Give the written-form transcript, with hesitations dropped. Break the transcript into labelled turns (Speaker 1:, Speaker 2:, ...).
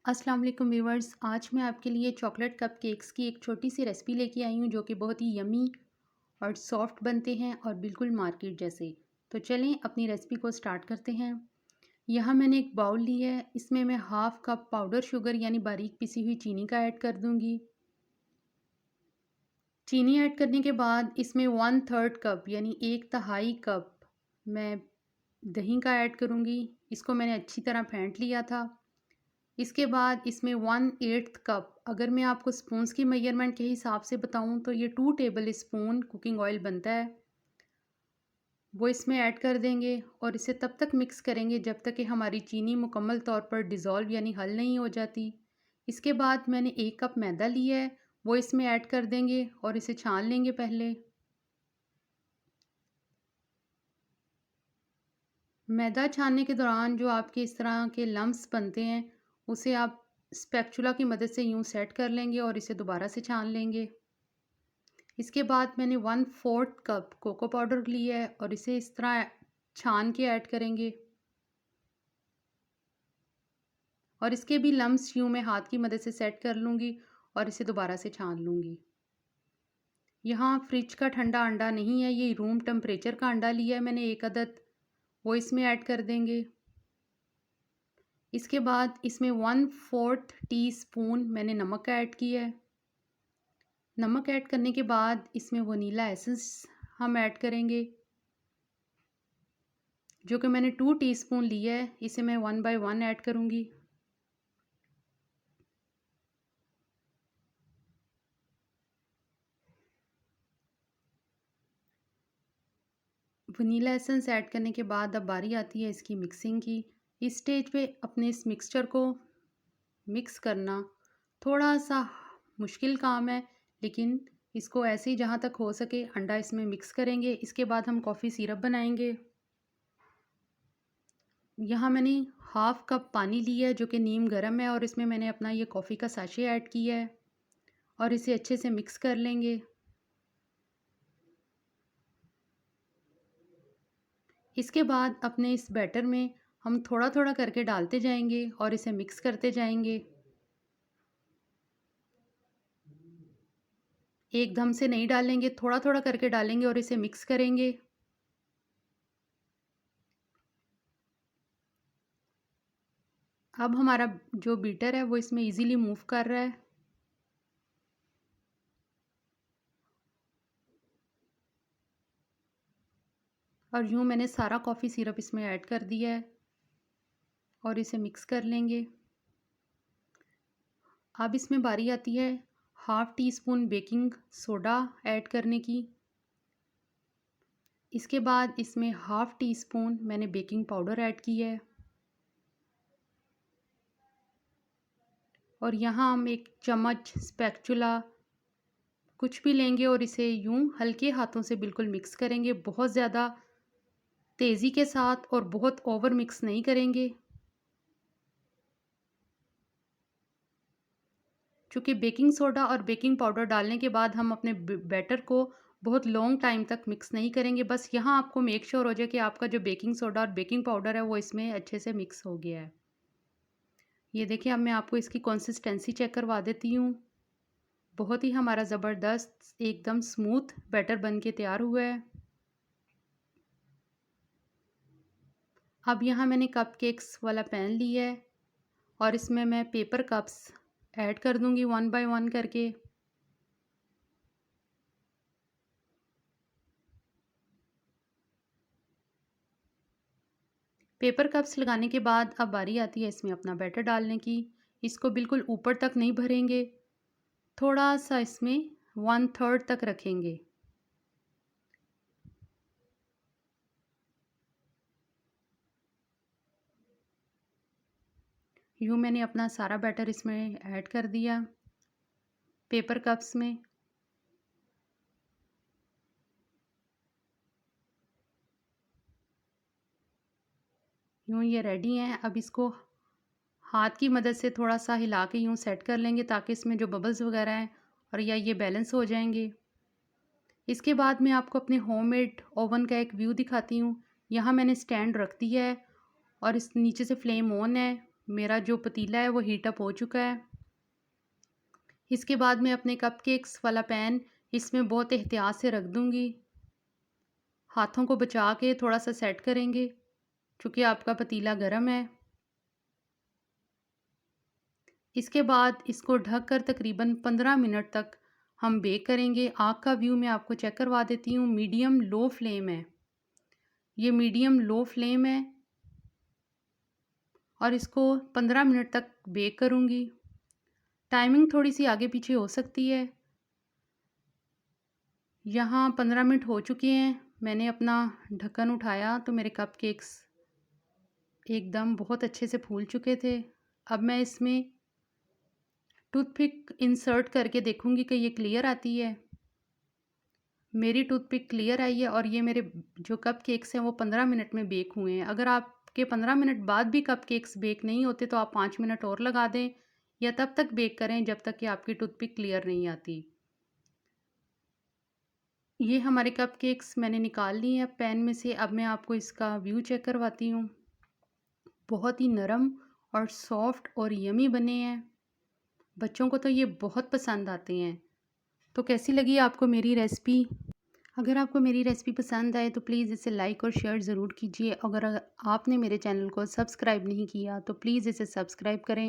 Speaker 1: अस्सलाम वालेकुम व्यूवर्स। आज मैं आपके लिए चॉकलेट कप केक्स की एक छोटी सी रेसिपी लेके आई हूँ जो कि बहुत ही यमी और सॉफ्ट बनते हैं और बिल्कुल मार्केट जैसे। तो चलें अपनी रेसिपी को स्टार्ट करते हैं। यहाँ मैंने एक बाउल ली है, इसमें मैं हाफ़ कप पाउडर शुगर यानी बारीक पिसी हुई चीनी का ऐड कर दूँगी। चीनी ऐड करने के बाद इसमें 1/3 कप यानी 1/2 कप मैं दही का ऐड करूँगी। इसको मैंने अच्छी तरह फेंट लिया था। इसके बाद इसमें 1/8 कप, अगर मैं आपको स्पून्स की मेजरमेंट के हिसाब से बताऊं तो ये 2 टेबल स्पून कुकिंग ऑयल बनता है, वो इसमें ऐड कर देंगे और इसे तब तक मिक्स करेंगे जब तक कि हमारी चीनी मुकम्मल तौर पर डिज़ोल्व यानी हल नहीं हो जाती। इसके बाद मैंने 1 कप मैदा लिया है, वो इसमें ऐड कर देंगे और इसे छान लेंगे पहले। मैदा छानने के दौरान जो आपके इस तरह के लम्प्स बनते हैं, उसे आप स्पैचुला की मदद से यूँ सेट कर लेंगे और इसे दोबारा से छान लेंगे। इसके बाद मैंने 1/4 कप कोको पाउडर लिया है और इसे इस तरह छान के ऐड करेंगे और इसके भी लम्प्स यूँ मैं हाथ की मदद से सेट कर लूँगी और इसे दोबारा से छान लूँगी। यहाँ फ्रिज का ठंडा अंडा नहीं है, ये रूम टेम्परेचर का अंडा लिया है मैंने 1 अदद, वो इसमें ऐड कर देंगे। इसके बाद इसमें 1/4 टीस्पून मैंने नमक ऐड किया है। नमक ऐड करने के बाद इसमें वनीला एसेंस हम ऐड करेंगे, जो कि मैंने 2 टीस्पून लिया है। इसे मैं 1 बाय 1 ऐड करूँगी। वनीला एसेंस ऐड करने के बाद अब बारी आती है इसकी मिक्सिंग की। इस स्टेज पे अपने इस मिक्सचर को मिक्स करना थोड़ा सा मुश्किल काम है, लेकिन इसको ऐसे ही जहाँ तक हो सके अंडा इसमें मिक्स करेंगे। इसके बाद हम कॉफ़ी सिरप बनाएंगे। यहाँ मैंने हाफ़ कप पानी लिया है जो कि नीम गर्म है और इसमें मैंने अपना ये कॉफ़ी का साशे ऐड किया है और इसे अच्छे से मिक्स कर लेंगे। इसके बाद अपने इस बैटर में हम थोड़ा-थोड़ा करके डालते जाएंगे और इसे मिक्स करते जाएंगे। एकदम से नहीं डालेंगे, थोड़ा-थोड़ा करके डालेंगे और इसे मिक्स करेंगे। अब हमारा जो बीटर है वो इसमें इजीली मूव कर रहा है और यूँ मैंने सारा कॉफ़ी सिरप इसमें ऐड कर दिया है और इसे मिक्स कर लेंगे। अब इसमें बारी आती है half tea spoon baking soda add करने की। इसके बाद इसमें हाफ़ टी स्पून मैंने बेकिंग पाउडर ऐड की है और यहाँ हम 1 चम्मच स्पैचुला कुछ भी लेंगे और इसे यूँ हल्के हाथों से बिल्कुल मिक्स करेंगे, बहुत ज़्यादा तेज़ी के साथ और बहुत ओवर मिक्स नहीं करेंगे। चूँकि बेकिंग सोडा और बेकिंग पाउडर डालने के बाद हम अपने बैटर को बहुत लॉन्ग टाइम तक मिक्स नहीं करेंगे। बस यहाँ आपको मेक श्योर हो जाए कि आपका जो बेकिंग सोडा और बेकिंग पाउडर है वो इसमें अच्छे से मिक्स हो गया है। ये देखिए, अब मैं आपको इसकी कंसिस्टेंसी चेक करवा देती हूँ। बहुत ही हमारा ज़बरदस्त एकदम स्मूथ बैटर बन के तैयार हुआ है। अब यहाँ मैंने कप केक्स वाला पैन लिया है और इसमें मैं पेपर कप्स ऐड कर दूँगी 1 बाय 1 करके। पेपर कप्स लगाने के बाद अब बारी आती है इसमें अपना बैटर डालने की। इसको बिल्कुल ऊपर तक नहीं भरेंगे, थोड़ा सा इसमें 1/3 तक रखेंगे। यूँ मैंने अपना सारा बैटर इसमें ऐड कर दिया पेपर कप्स में। यूँ ये रेडी हैं। अब इसको हाथ की मदद से थोड़ा सा हिला के यूँ सेट कर लेंगे ताकि इसमें जो बबल्स वगैरह हैं और या ये बैलेंस हो जाएंगे। इसके बाद मैं आपको अपने होममेड ओवन का एक व्यू दिखाती हूँ। यहाँ मैंने स्टैंड रख दिया है और इस नीचे से फ्लेम ऑन है। मेरा जो पतीला है वो हीट अप हो चुका है। इसके बाद मैं अपने कपकेक्स वाला पैन इसमें बहुत एहतियात से रख दूँगी। हाथों को बचा के थोड़ा-सा सेट करेंगे, चूँकि आपका पतीला गरम है। इसके बाद इसको ढककर तकरीबन 15 मिनट तक हम बेक करेंगे। आग का व्यू मैं आपको चेक करवा देती हूँ, मीडियम लो फ्लेम है। ये मीडियम लो फ्लेम है और इसको 15 मिनट तक बेक करूँगी। टाइमिंग थोड़ी-सी आगे-पीछे हो सकती है। यहाँ 15 मिनट हो चुके हैं। मैंने अपना ढक्कन उठाया तो मेरे कपकेक्स एकदम बहुत अच्छे से फूल चुके थे। अब मैं इसमें टूथपिक इंसर्ट करके देखूँगी कि ये क्लियर आती है। मेरी टूथपिक क्लियर आई है और ये मेरे जो कपकेक्स हैं वो 15 मिनट में बेक हुए हैं। अगर आपके 15 मिनट बाद भी कपकेक्स बेक नहीं होते तो आप 5 मिनट और लगा दें या तब तक बेक करें जब तक कि आपकी टूथपिक क्लियर नहीं आती। ये हमारे कपकेक्स मैंने निकाल लिए हैं पैन में से। अब मैं आपको इसका व्यू चेक करवाती हूँ। बहुत ही नरम और सॉफ्ट और यमी बने हैं। बच्चों को तो ये बहुत पसंद आते हैं। तो कैसी लगी आपको मेरी रेसिपी? अगर आपको मेरी रेसिपी पसंद आए तो प्लीज़ इसे लाइक और शेयर ज़रूर कीजिए। अगर आपने मेरे चैनल को सब्सक्राइब नहीं किया तो प्लीज़ इसे सब्सक्राइब करें।